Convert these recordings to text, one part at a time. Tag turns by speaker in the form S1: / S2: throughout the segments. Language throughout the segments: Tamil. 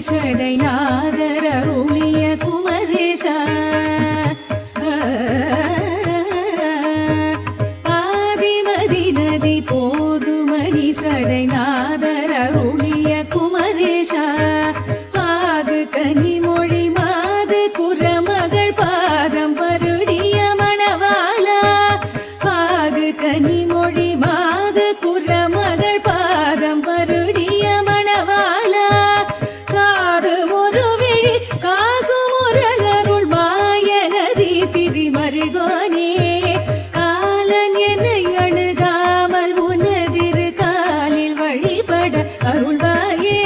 S1: சடைநாதர் அருளிய குமரேசா ஆதிமதி நதி போதுமணி சடைநாதர் அருளிய குமரேசா பாகு கனிமொழி மாது குரமகள் பாதம் வருடிய மணவாளா பாகு கனிமொழி மாது குரமகள் பாதம் வருடிய மணவாளா காது ஒரு விழி காசு முருகருள் மாயனரி திரிமருகோனே காலன் என்னை அணுகாமல் உனதிரு காலில் வழிபட அருள்வாயே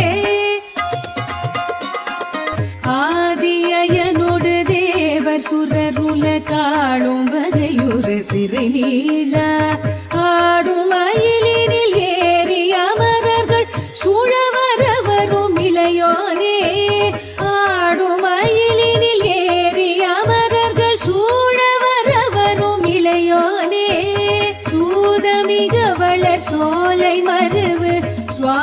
S1: ஆதியனோடு தேவர் சுரருல காளும் வதையுறு சிறை நீள ஆடும் மயிலினில் ஏறி அமரர்கள் சூழவரவரும் இளையோனே ஆடும் மயிலினில் ஏறி அமரர்கள் சூழவரவரும் இளையோனே சூதமிக வளர் சோலை மருவு சுவா